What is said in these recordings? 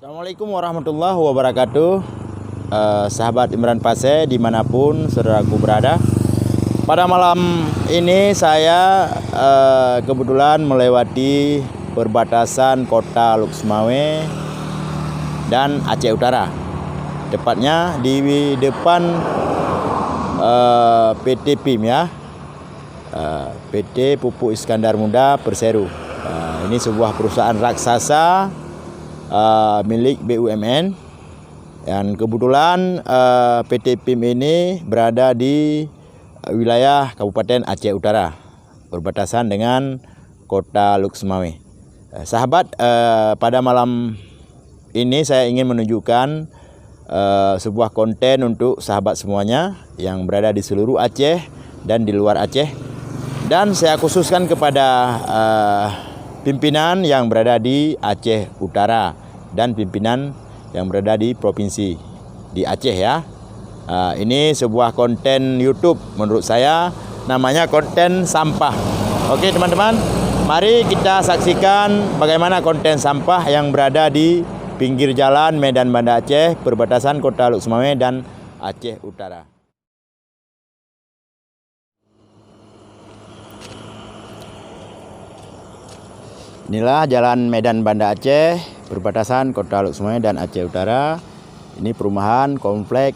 Assalamualaikum warahmatullahi wabarakatuh. Sahabat Imran Pase dimanapun saudaraku berada. Pada malam ini saya kebetulan melewati perbatasan kota Luxmawe dan Aceh Utara. Tepatnya di depan PT PIM ya, PT Pupuk Iskandar Muda Perseru. Ini sebuah perusahaan raksasa milik BUMN, dan kebetulan PT PIM ini berada di wilayah Kabupaten Aceh Utara, berbatasan dengan kota Luxmawe. Sahabat, pada malam ini saya ingin menunjukkan sebuah konten untuk sahabat semuanya yang berada di seluruh Aceh dan di luar Aceh, dan saya khususkan kepada pimpinan yang berada di Aceh Utara dan pimpinan yang berada di provinsi di Aceh ya. Ini sebuah konten YouTube menurut saya, namanya konten sampah. Oke teman-teman, mari kita saksikan bagaimana konten sampah yang berada di pinggir jalan Medan Banda Aceh, perbatasan kota Luxmawe dan Aceh Utara. Inilah jalan Medan Banda Aceh, perbatasan kota Luxmawe dan Aceh Utara. Ini perumahan komplek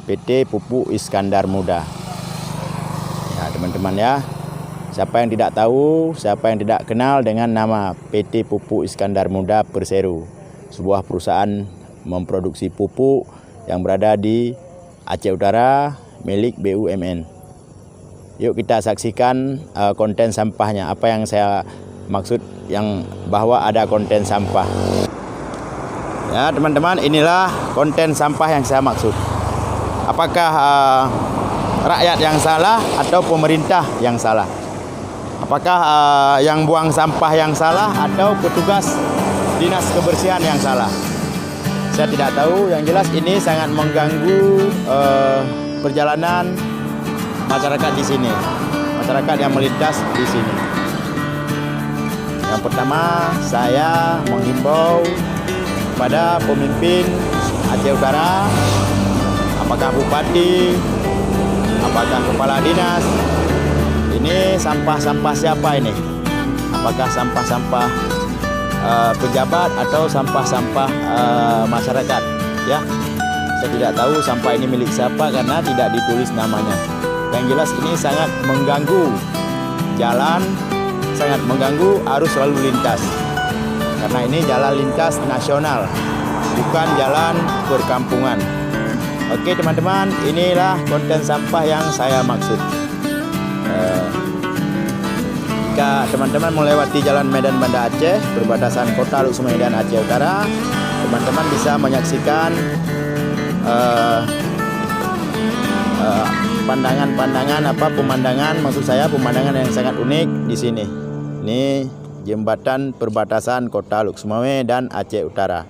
PT Pupuk Iskandar Muda. Ya teman-teman ya, siapa yang tidak tahu, siapa yang tidak kenal dengan nama PT Pupuk Iskandar Muda Perseru, sebuah perusahaan memproduksi pupuk yang berada di Aceh Utara milik BUMN. Yuk kita saksikan konten sampahnya. Apa yang saya maksud yang bahwa ada konten sampah. Ya teman-teman, inilah konten sampah yang saya maksud. Apakah rakyat yang salah atau pemerintah yang salah? Apakah yang buang sampah yang salah atau petugas dinas kebersihan yang salah? Saya tidak tahu. Yang jelas ini sangat mengganggu perjalanan masyarakat di sini, masyarakat yang melintas di sini. Yang pertama, saya menghimbau kepada pemimpin Aceh Utara, apakah bupati, apakah kepala dinas, ini sampah-sampah siapa ini? Apakah sampah-sampah pejabat atau sampah-sampah masyarakat? Ya, saya tidak tahu sampah ini milik siapa karena tidak ditulis namanya. Yang jelas ini sangat mengganggu jalan, sangat mengganggu arus lalu lintas, karena ini jalan lintas nasional, bukan jalan perkampungan. Oke teman-teman, inilah konten sampah yang saya maksud. Jika teman-teman melewati jalan Medan Banda Aceh, perbatasan kota Luxmawe dan Aceh Utara, teman-teman bisa menyaksikan pemandangan maksud saya pemandangan yang sangat unik di sini. Ini jembatan perbatasan kota Luxmawe dan Aceh Utara.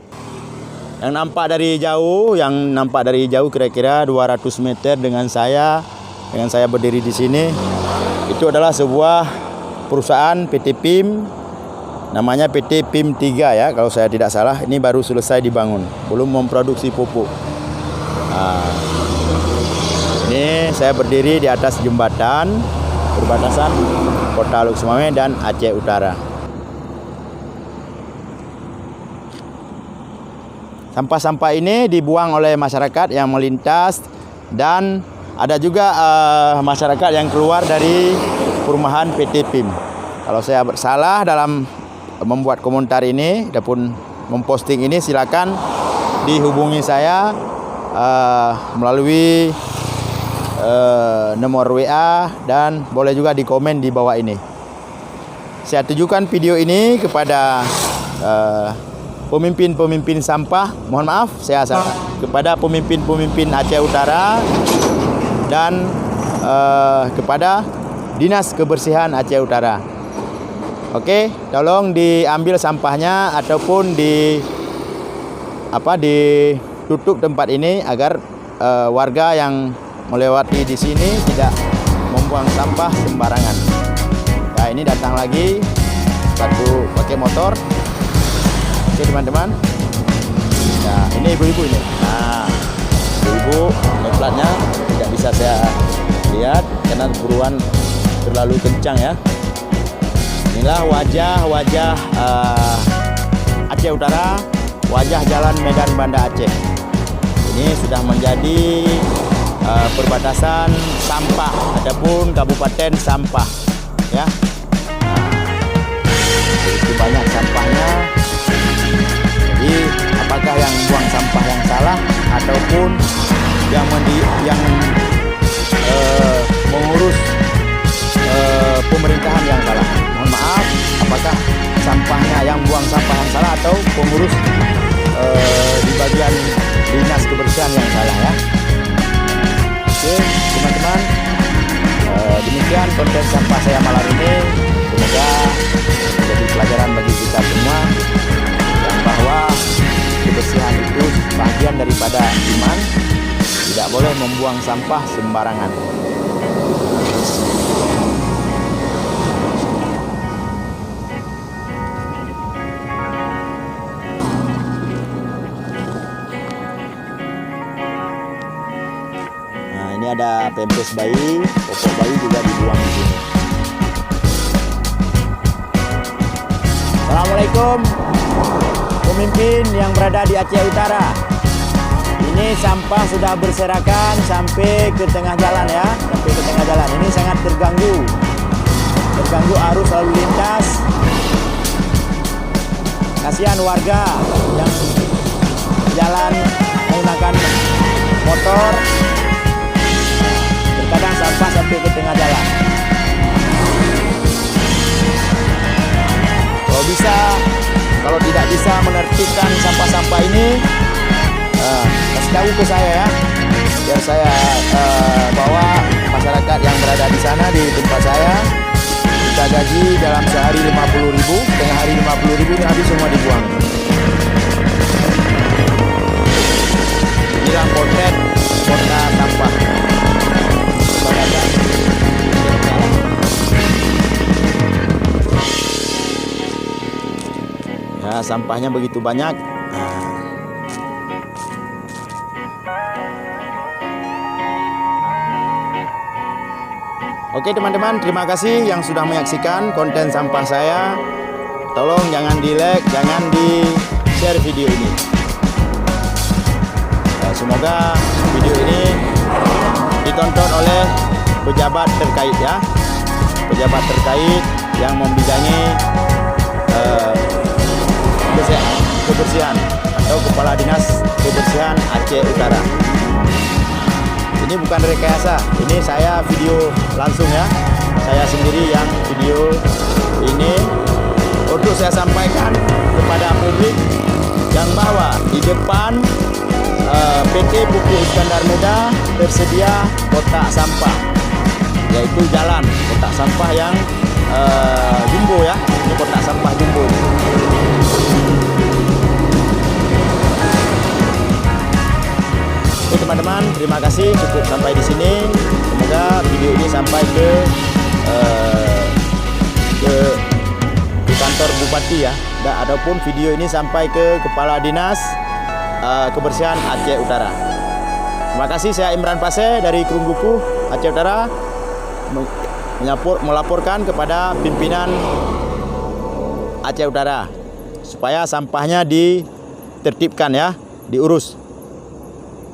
Yang nampak dari jauh kira-kira 200 meter dengan saya berdiri di sini, itu adalah sebuah perusahaan PT PIM, namanya PT PIM 3 ya kalau saya tidak salah. Ini baru selesai dibangun, belum memproduksi pupuk. Ini saya berdiri di atas jembatan perbatasan kota Luxmawe dan Aceh Utara. Sampah-sampah ini dibuang oleh masyarakat yang melintas, dan ada juga masyarakat yang keluar dari perumahan PT PIM. Kalau saya salah dalam membuat komentar ini ataupun memposting ini, silakan dihubungi saya melalui nomor WA, dan boleh juga di komen di bawah ini. Saya tujukan video ini kepada pemimpin-pemimpin sampah, mohon maaf saya salah, kepada pemimpin-pemimpin Aceh Utara dan kepada Dinas Kebersihan Aceh Utara. Oke, tolong diambil sampahnya ataupun ditutup tempat ini agar warga yang melewati di sini tidak membuang sampah sembarangan. Nah, ini datang lagi satu pakai motor. Oke teman-teman, Nah, ini ibu-ibu ini. Nah, ibu-ibu neplatnya tidak bisa saya lihat karena buruan terlalu kencang ya. Inilah wajah Aceh Utara, wajah Jalan Medan Banda Aceh. Ini sudah menjadi perbatasan sampah ataupun kabupaten sampah ya. Begitu banyak sampahnya. Jadi apakah yang buang sampah yang salah ataupun yang mengurus pemerintahan yang salah? Mohon maaf, apakah sampahnya yang buang sampah yang salah atau pengurus di bagian dinas kebersihan yang salah ya? Oke teman-teman, demikian konten sampah saya malam ini. Semoga menjadi pelajaran bagi kita semua bahwa kebersihan itu bagian daripada iman. Tidak boleh membuang sampah sembarangan. Nah, ini ada pempes bayi, popok bayi juga dibuang di sini. Assalamualaikum pemimpin yang berada di Aceh Utara. Ini sampah sudah berserakan sampai ke tengah jalan ya, sampai ke tengah jalan. Ini sangat terganggu arus lalu lintas. Kasihan warga yang jalan menggunakan motor. Terkadang sampah sampai ke tengah jalan. Kalau tidak bisa menertibkan sampah-sampah ini, kasih tahu ke saya ya, biar saya bawa masyarakat yang berada di sana di tempat saya. Kita gaji dalam sehari 50.000, setengah hari 50.000, ini habis semua dibuang. Inilah konten kota sampah. Ya, sampahnya begitu banyak. Oke teman-teman, terima kasih yang sudah menyaksikan konten sampah saya. Tolong jangan di-like, jangan di-share video ini. Semoga video ini ditonton oleh pejabat terkait ya. Pejabat terkait yang membidangi kebersihan atau Kepala Dinas Kebersihan Aceh Utara. Ini bukan rekayasa, ini saya video langsung ya. Saya sendiri yang video ini untuk saya sampaikan kepada publik yang bahwa di depan PT Pupuk Iskandar Muda tersedia kotak sampah, yaitu jalan kotak sampah yang jumbo ya. Ini kotak sampah jumbo ini. Oke teman-teman, terima kasih, cukup sampai di sini. Semoga video ini sampai ke kantor bupati ya, ataupun video ini sampai ke Kepala Dinas Kebersihan Aceh Utara. Terima kasih, saya Imran Pase dari Kerungguku Aceh Utara melaporkan kepada pimpinan Aceh Utara supaya sampahnya ditertibkan ya, diurus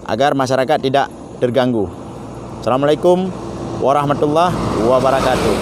agar masyarakat tidak terganggu. Assalamualaikum warahmatullahi wabarakatuh.